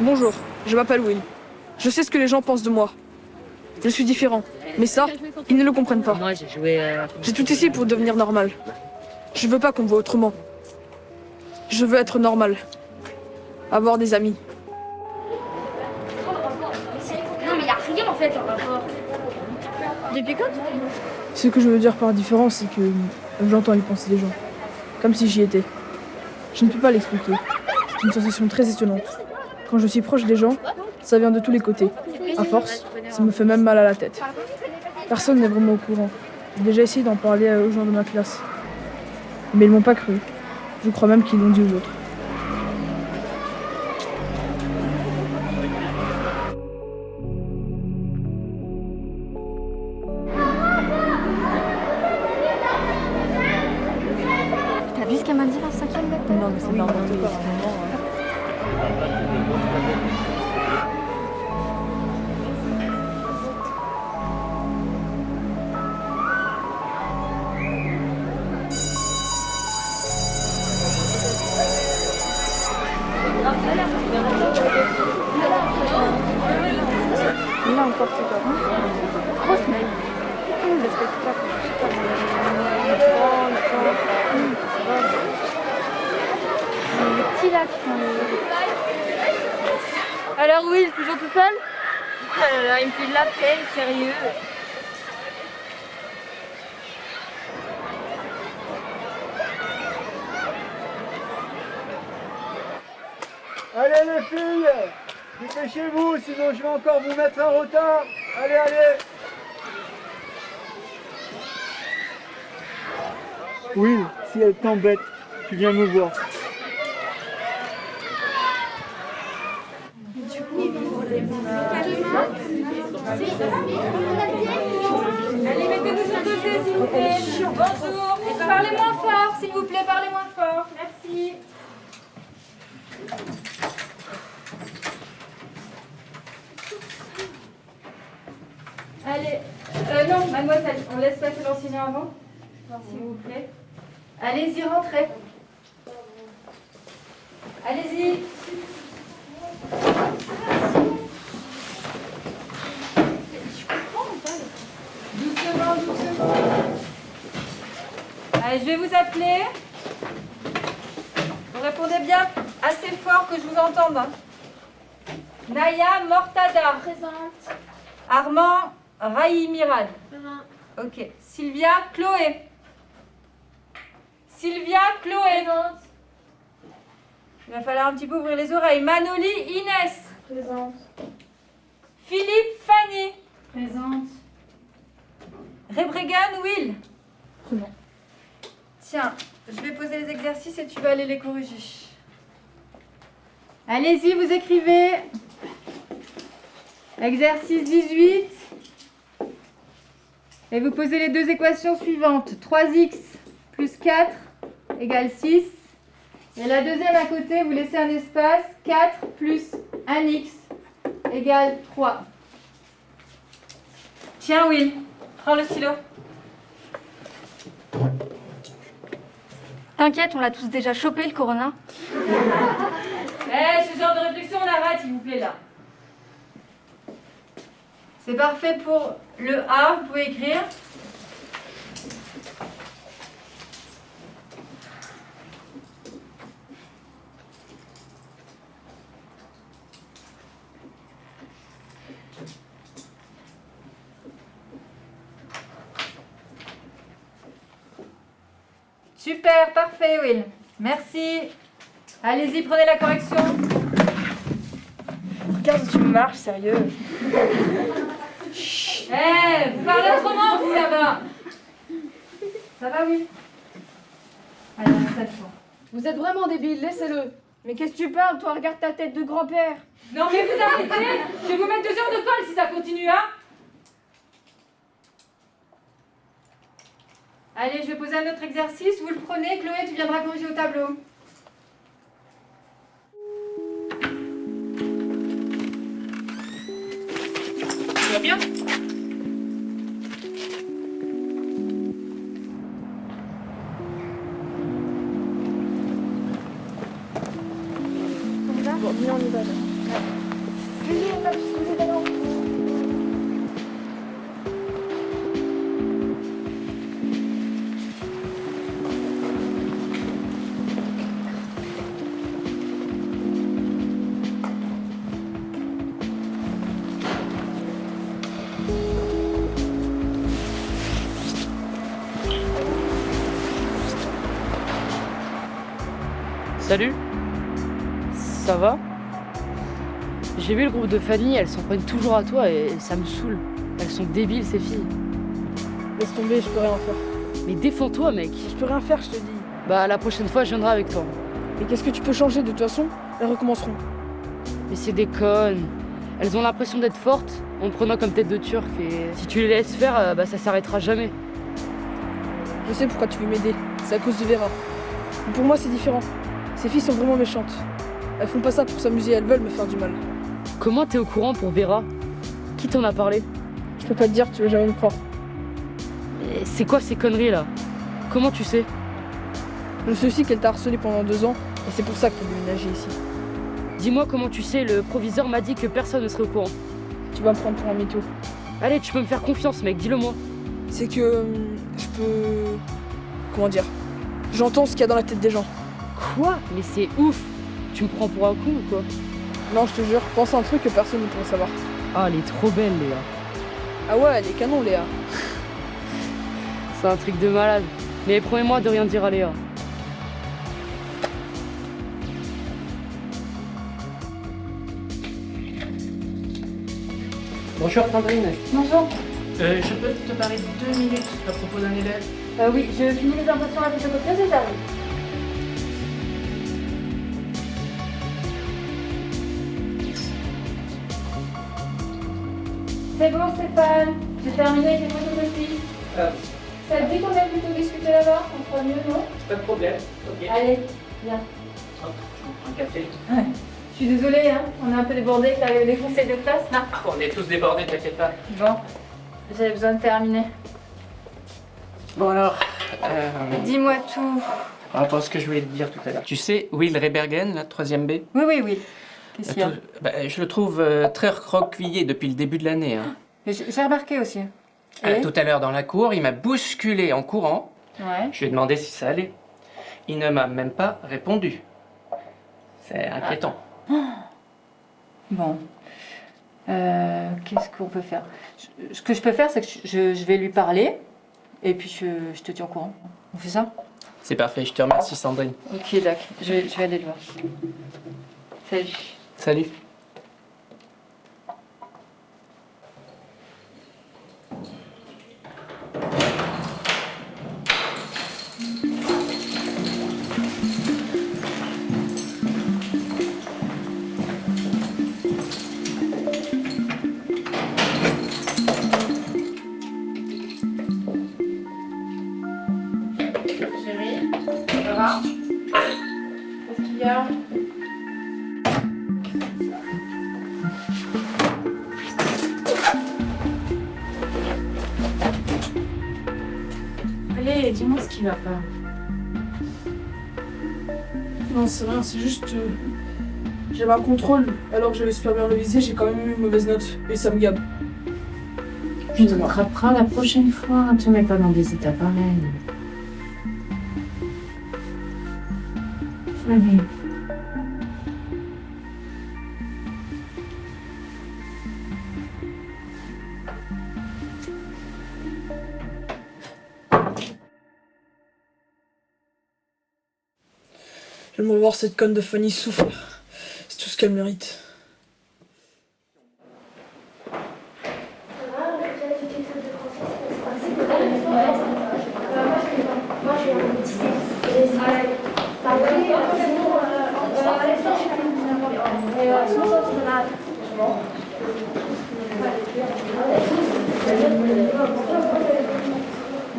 Bonjour, je m'appelle Will. Je sais ce que les gens pensent de moi. Je suis différent. Mais ça, ils ne le comprennent pas. Moi, j'ai joué. J'ai tout ici pour devenir normal. Je veux pas qu'on me voie autrement. Je veux être normal. Avoir des amis. Non, mais il a rien en fait en rapport. Depuis quand? Ce que je veux dire par différent, c'est que j'entends les pensées des gens. Comme si j'y étais. Je ne peux pas l'expliquer. C'est une sensation très étonnante. Quand je suis proche des gens, ça vient de tous les côtés. À force, ça me fait même mal à la tête. Personne n'est vraiment au courant. J'ai déjà essayé d'en parler aux gens de ma classe. Mais ils m'ont pas cru. Je crois même qu'ils l'ont dit aux autres. T'as vu ce qu'elle m'a dit la cinquième lettre? Non, mais c'est normal. Là encore, c'est pas bon. Grosse mail. Le spectacle, je sais pas. C'est les petits là qui font les... Alors Will, toujours tout seul? Ah là là, il me fait de la peine, sérieux. Allez les filles, dépêchez-vous, sinon je vais encore vous mettre en retard. Allez, allez. Oui, si elle t'embête, tu viens me voir. Allez, mettez-vous sur le côté, s'il vous plaît. Bonjour. Et parlez moins fort, s'il vous plaît, parlez moins fort. Merci. Allez, non, mademoiselle, on laisse passer l'enseignant avant, s'il vous plaît. Allez-y, rentrez. Allez-y. Doucement, doucement. Allez, je vais vous appeler. Vous répondez bien assez fort que je vous entende. Hein. Naya Mortada. Présente. Armand Raïmirad. Ok. Sylvia Chloé. Sylvia Chloé. Présente. Il va falloir un petit peu ouvrir les oreilles. Manoli Inès. Présente. Philippe Fanny. Présente. Rebregan Will. Présent. Tiens, je vais poser les exercices et tu vas aller les corriger. Allez-y, vous écrivez. Exercice 18. Et vous posez les deux équations suivantes. 3x plus 4 égale 6. Et la deuxième à côté, vous laissez un espace. 4 plus 1x égale 3. Tiens, Will, prends le stylo. T'inquiète, on l'a tous déjà chopé le corona. Ce genre de réflexion, on arrête, s'il vous plaît, là. C'est parfait pour le A, vous pouvez écrire. Super, parfait, Will. Merci. Allez-y, prenez la correction. Regarde où tu marches, sérieux. Vous parlez autrement, vous, là-bas. Ça va, Will? Allez, on cette fois. Vous êtes vraiment débile, laissez-le. Mais qu'est-ce que tu parles, toi? Regarde ta tête de grand-père. Non, mais vous arrêtez. Je vais vous mettre 2 heures de colle si ça continue, hein. Allez, je vais poser un autre exercice. Vous le prenez. Chloé, tu viendras corriger au tableau. Tu vas bien? Bon, viens, on y va. Là. Salut. Ça va? J'ai vu le groupe de Fanny, elles s'en prennent toujours à toi et ça me saoule. Elles sont débiles ces filles. Laisse tomber, je peux rien faire. Mais défends-toi mec. Je peux rien faire, je te dis. Bah la prochaine fois je viendrai avec toi. Et qu'est-ce que tu peux changer de toute façon? Elles recommenceront. Mais c'est des connes. Elles ont l'impression d'être fortes en te prenant comme tête de turc et si tu les laisses faire, bah ça s'arrêtera jamais. Je sais pourquoi tu veux m'aider. C'est à cause de Vera. Mais pour moi, c'est différent. Ces filles sont vraiment méchantes. Elles font pas ça pour s'amuser, elles veulent me faire du mal. Comment t'es au courant pour Vera? Qui t'en a parlé? Je peux pas te dire, tu vas jamais me croire. Mais c'est quoi ces conneries là? Comment tu sais? Je sais aussi qu'elle t'a harcelé pendant 2 ans, et c'est pour ça que t'as déménagé ici. Dis-moi comment tu sais, le proviseur m'a dit que personne ne serait au courant. Tu vas me prendre pour un mytho. Allez, tu peux me faire confiance mec, dis-le moi. C'est que... je peux... Comment dire? J'entends ce qu'il y a dans la tête des gens. Quoi? Mais c'est ouf! Tu me prends pour un con ou quoi? Non, je te jure, pense à un truc que personne ne pourrait savoir. Ah, elle est trop belle Léa. Ah ouais, elle est canon, Léa. C'est un truc de malade. Mais promets-moi de rien dire à Léa. Bonjour Sandrine. Bonjour. Je peux te parler 2 minutes à propos d'un élève? Oui, je finis les impressions à la photocopieuse et j'arrive. C'est bon Stéphane, j'ai terminé avec les photocopies. Ça te dit qu'on aille plutôt discuter là-bas? On fera mieux, non? Pas de problème. Ok. Allez, viens. Hop, je vous prends un café. Je suis désolée, hein, on est un peu débordés avec les conseils de classe là. On est tous débordés, t'inquiète pas. Bon, j'avais besoin de terminer. Bon alors, Dis-moi tout. par rapport à ce que je voulais te dire tout à l'heure. Tu sais, Will Rebergen, la 3e B? Oui. Qu'est-ce qu'il y a? Je le trouve très recroquevillé depuis le début de l'année. Hein. J'ai remarqué aussi. Et Tout à l'heure dans la cour, il m'a bousculé en courant. Ouais. Je lui ai demandé si ça allait. Il ne m'a même pas répondu. C'est inquiétant. Bon. Qu'est-ce qu'on peut faire? Ce que je peux faire, c'est que je vais lui parler et puis je te tiens au courant. On fait ça? C'est parfait, je te remercie Sandrine. Ok, d'accord. Je vais aller le voir. Salut. Salut. Chérie, ça va? Qu'est-ce qu'il y a? Allez, dis-moi ce qui va pas. Non, c'est rien, c'est juste... j'avais un contrôle, alors que j'avais super bien révisé, j'ai quand même eu une mauvaise note, et ça me gave. Tu te rattraperas la prochaine fois, te mets pas dans des états pareils. Allez. J'aimerais voir cette conne de Fanny souffrir. C'est tout ce qu'elle mérite.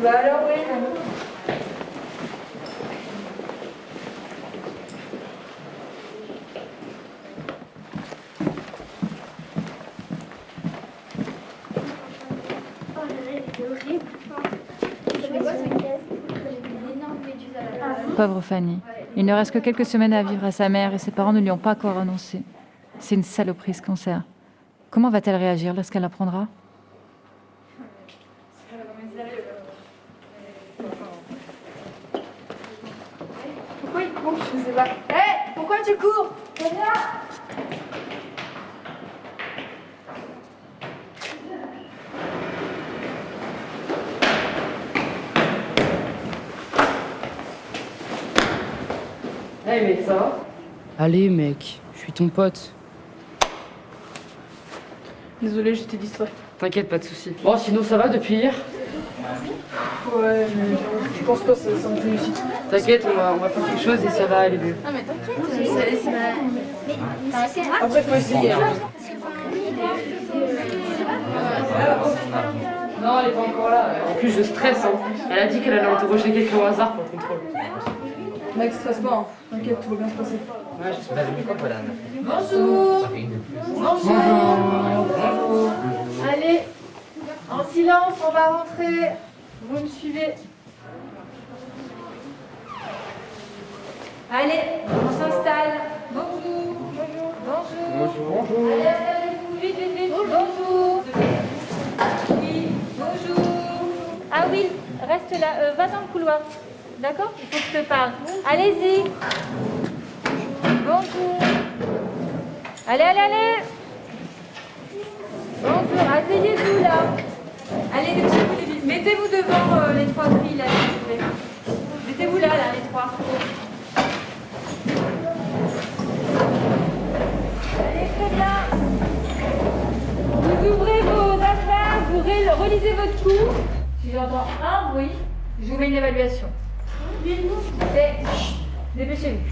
Bah alors, oui. Pauvre Fanny. Il ne reste que quelques semaines à vivre à sa mère et ses parents ne lui ont pas encore annoncé. C'est une saloperie ce cancer. Comment va-t-elle réagir lorsqu'elle apprendra? Pourquoi il court? Je sais pas. Hé, pourquoi tu cours? Viens. Hey mec, ça va? Allez mec, je suis ton pote. Désolé, j'étais distrait. T'inquiète, pas de soucis. Bon, sinon ça va depuis hier? Ouais, mais je pense pas que ça me félicite. T'inquiète, on va faire quelque chose et ça va aller mieux. Non mais t'inquiète, Après, faut essayer. Hein. Non, elle est pas encore là. En plus, je stresse. Hein. Elle a dit qu'elle allait interroger quelqu'un au hasard pour le contrôle. Mec, stresse pas. Hein. T'inquiète, tout va bien se passer. Ouais, j'espère. Bonjour. Bonjour. Allez, en silence, on va rentrer. Vous me suivez. Allez, on s'installe. Bonjour. Bonjour. Allez, installez-vous, vite, vite, vite. Bonjour. Oui, bonjour. Ah oui, reste là, va dans le couloir. D'accord? Il faut que je te parle. Allez-y. Bonjour. Allez. Bonjour, asseyez-vous là. Allez, dépêchez-vous, les filles. Mettez-vous devant les trois filles là, s'il vous plaît. Mettez-vous là, les trois. Allez, très bien. Vous ouvrez vos affaires, vous relisez votre cours. Si j'entends un bruit, je vous mets une évaluation. Chut, dépêchez-vous.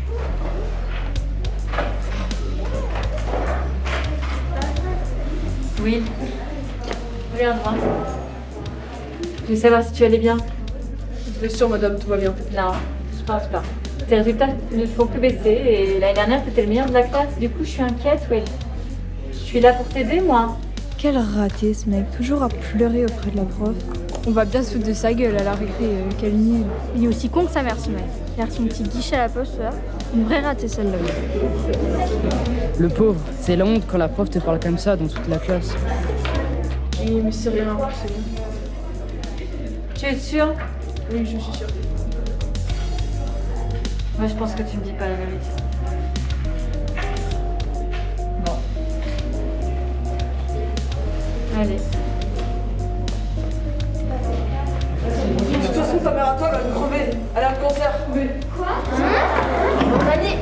Oui. Regarde moi. Je veux savoir si tu allais bien. Bien sûr, madame, tout va bien. Non, je pense pas. Tes résultats ne font que baisser et l'année dernière, tu étais le meilleur de la classe. Du coup, je suis inquiète, Will. Je suis là pour t'aider, moi. Quel raté ce mec, toujours à pleurer auprès de la prof. On va bien se foutre de sa gueule à la récré, Kalini. Il est aussi con que sa mère, ce mec. Il a reçu son petit guichet à la poste, là. Une vraie ratée, celle-là. Le pauvre, c'est la honte quand la prof te parle comme ça dans toute la classe. Oui, mais c'est rien, c'est bon. Tu es sûre? Oui, je suis sûre. Moi, je pense que tu me dis pas la vérité. Bon. Allez. De toute façon, ta mère à toi, elle va me crever. Elle a le cancer. Mais... Allez.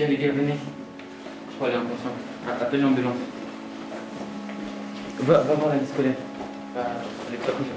Les gars, venez. Je crois qu'elle est inconsciente. Appelle l'ambulance. Va voir la vie scolaire. Elle est pas couchée.